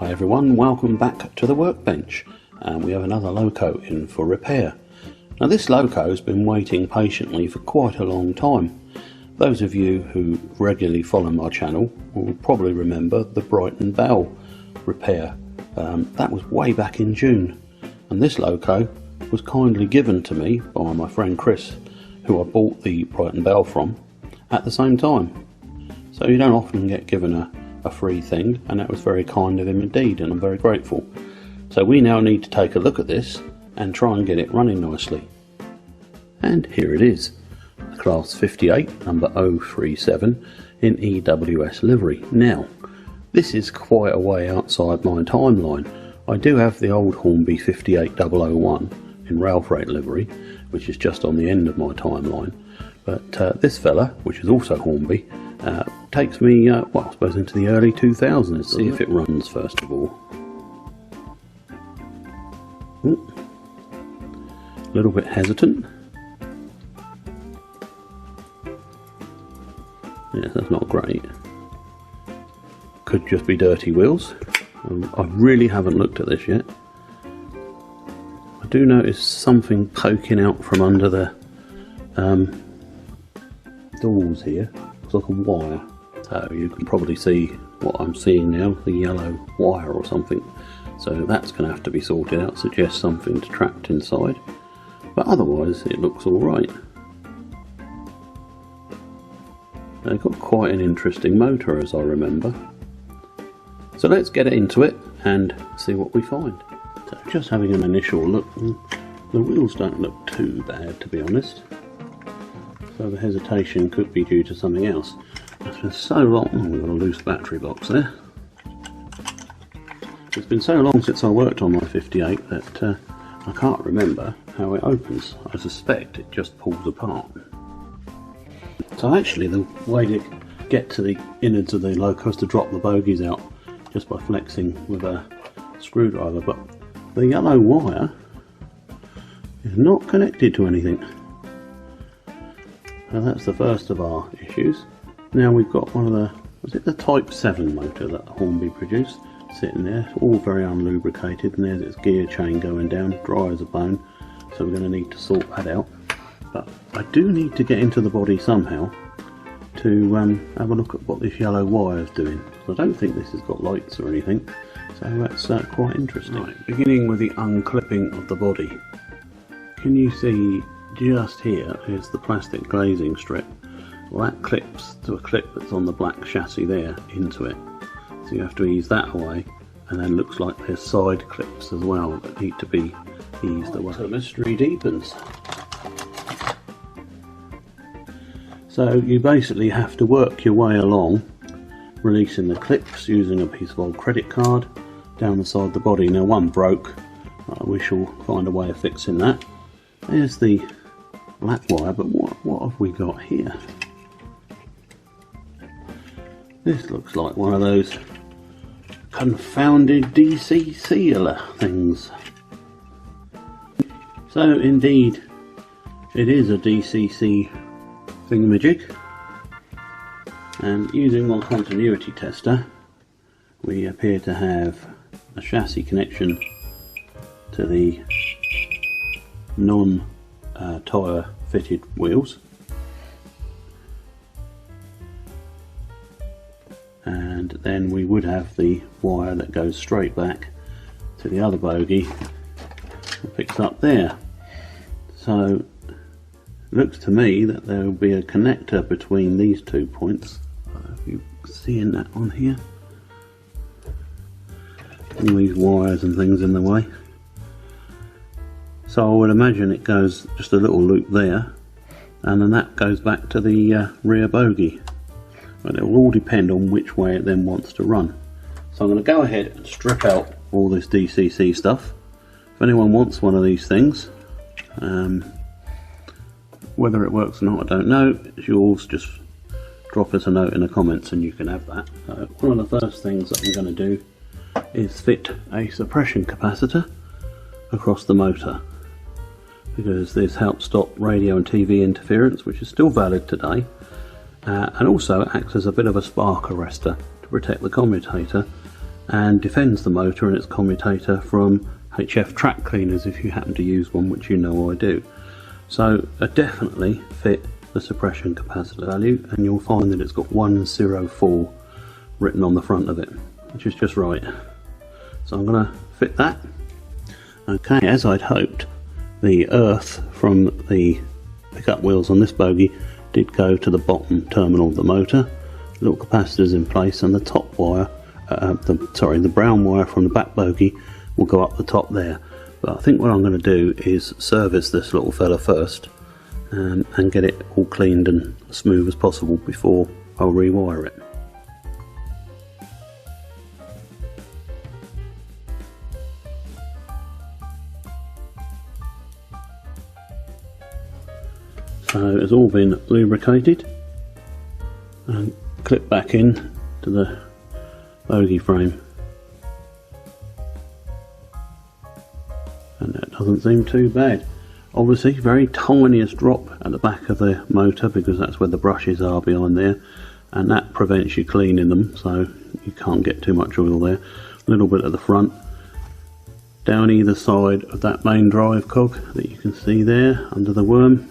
Hi everyone, welcome back to the workbench, and we have another loco in for repair. Now this loco has been waiting patiently for quite a long time. Those of you who regularly follow my channel will probably remember the Brighton bell repair. That was way back in June, and this loco was kindly given to me by my friend Chris, who I bought the Brighton bell from at the same time. So you don't often get given a free thing, and that was very kind of him indeed, and I'm very grateful. So we now need to take a look at this and try and get it running nicely. And here it is, a class 58 number 037 in EWS livery. Now this is quite a way outside my timeline. I do have the old Hornby 58001 in rail freight livery, which is just on the end of my timeline, but this fella, which is also Hornby, takes me, well, I suppose into the early 2000s. Let's see if it runs first of all. Ooh. A little bit hesitant. Yes, that's not great. Could just be dirty wheels. I really haven't looked at this yet. I do notice something poking out from under the doors here. Looks like a wire. So you can probably see what I'm seeing now, the yellow wire or something. So that's going to have to be sorted out. Suggests something's trapped inside. But otherwise it looks alright. They've got quite an interesting motor, as I remember. So let's get into it and see what we find. So just having an initial look, the wheels don't look too bad, to be honest. So the hesitation could be due to something else. It's been so long. Oh, we've got a loose battery box there. It's been so long since I worked on my 58 that I can't remember how it opens. I suspect it just pulls apart. So actually the way to get to the innards of the loco is to drop the bogies out just by flexing with a screwdriver, but the yellow wire is not connected to anything. So that's the first of our issues. Now we've got one of the, was it the Type 7 motor that Hornby produced, sitting there, all very unlubricated, and there's its gear chain going down, dry as a bone, so we're going to need to sort that out. But I do need to get into the body somehow to have a look at what this yellow wire is doing. I don't think this has got lights or anything, so that's quite interesting. Right, beginning with the unclipping of the body. Can you see just here is the plastic glazing strip? Well, that clips to a clip that's on the black chassis there into it. So you have to ease that away, and then looks like there's side clips as well that need to be eased away. So the mystery deepens. So you basically have to work your way along, releasing the clips using a piece of old credit card down the side of the body. Now one broke, we shall find a way of fixing that. There's the black wire, but what have we got here? This looks like one of those confounded DC sealer things. So indeed it is a DCC thingamajig, and using my continuity tester we appear to have a chassis connection to the non-tyre fitted wheels, and then we would have the wire that goes straight back to the other bogie and picks up there. So it looks to me that there will be a connector between these 2 points. If you're seeing that on here, all these wires and things in the way. So I would imagine it goes just a little loop there, and then that goes back to the rear bogie. But it will all depend on which way it then wants to run. So I'm going to go ahead and strip out all this DCC stuff. If anyone wants one of these things, whether it works or not I don't know, it's yours. Just drop us a note in the comments and you can have that. So one of the first things that I'm going to do is fit a suppression capacitor across the motor, because this helps stop radio and TV interference, which is still valid today, and also acts as a bit of a spark arrestor to protect the commutator and defends the motor and its commutator from HF track cleaners if you happen to use one, which you know I do. So definitely fit the suppression capacitor value, and you'll find that it's got 104 written on the front of it, which is just right. So I'm going to fit that. Okay, as I'd hoped, the earth from the pickup wheels on this bogie did go to the bottom terminal of the motor. Little capacitors in place, and the top wire, the brown wire from the back bogie will go up the top there. But I think what I'm going to do is service this little fella first and get it all cleaned and smooth as possible before I'll rewire it. So it's all been lubricated and clipped back in to the bogie frame, and that doesn't seem too bad. Obviously very tiniest drop at the back of the motor, because that's where the brushes are behind there, and that prevents you cleaning them, so you can't get too much oil there. A little bit at the front, down either side of that main drive cog that you can see there under the worm,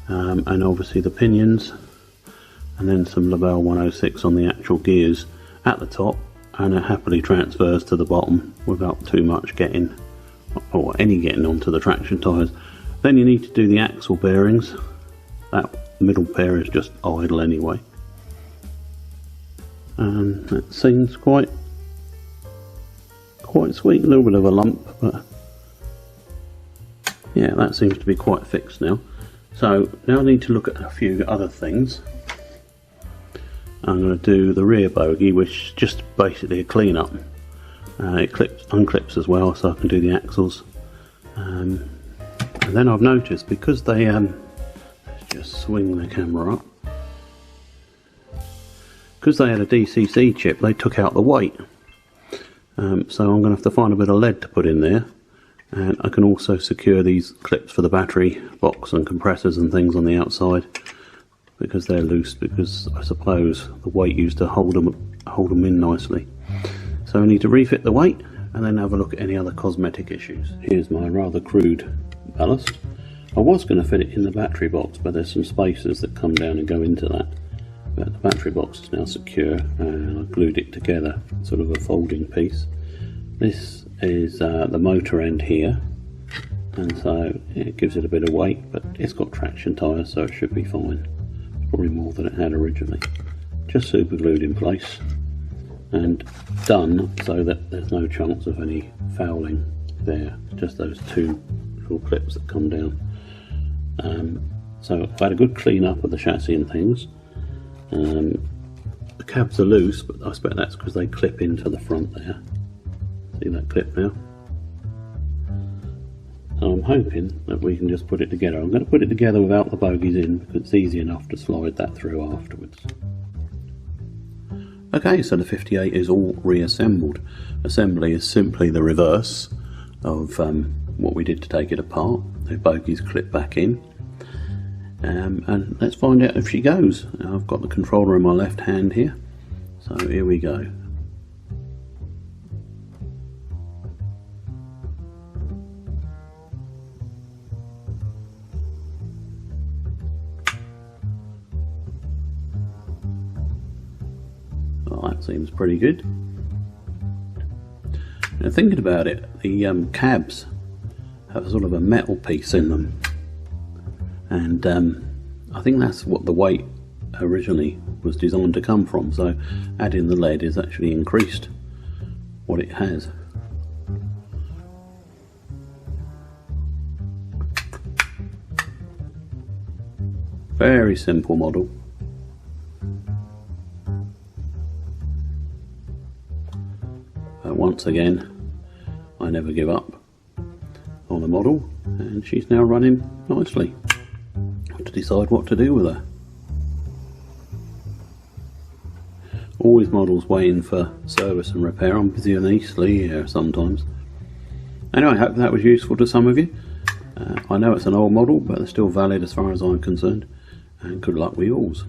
and obviously the pinions, and then some Labelle 106 on the actual gears at the top, and it happily transfers to the bottom without too much getting, or any getting onto the traction tyres. Then you need to do the axle bearings. That middle pair is just idle anyway, and that seems quite sweet. A little bit of a lump, but yeah, that seems to be quite fixed now. So now I need to look at a few other things. I'm going to do the rear bogie, which is just basically a clean up. It unclips as well, so I can do the axles. And then I've noticed, because they let's just swing the camera up, because they had a DCC chip, they took out the weight. So I'm going to have to find a bit of lead to put in there, and I can also secure these clips for the battery box and compressors and things on the outside, because they're loose, because I suppose the weight used to hold them in nicely. So I need to refit the weight and then have a look at any other cosmetic issues. Here's my rather crude ballast. I was going to fit it in the battery box, but there's some spacers that come down and go into that. But the battery box is now secure, and I've glued it together, sort of a folding piece. This is the motor end here, and so it gives it a bit of weight, but it's got traction tyres, so it should be fine. Probably more than it had originally. Just super glued in place and done, so that there's no chance of any fouling there. Just those two little clips that come down. So I've had a good clean up of the chassis and things. The cabs are loose, but I expect that's because they clip into the front there. See that clip now? So I'm hoping that we can just put it together. I'm going to put it together without the bogies in, because it's easy enough to slide that through afterwards. Okay, so the 58 is all reassembled. Assembly is simply the reverse of what we did to take it apart. The bogies clip back in. And let's find out if she goes. Now, I've got the controller in my left hand here, so here we go. Well, that seems pretty good. Now, thinking about it, the cabs have sort of a metal piece in them, and I think that's what the weight originally was designed to come from, so adding the lead has actually increased what it has. Very simple model. But once again, I never give up on a model, and she's now running nicely. I have to decide what to do with her. Always models waiting for service and repair. I'm busy in Eastleigh here sometimes. Anyway, I hope that was useful to some of you. I know it's an old model, but it's still valid as far as I'm concerned, and good luck with yours.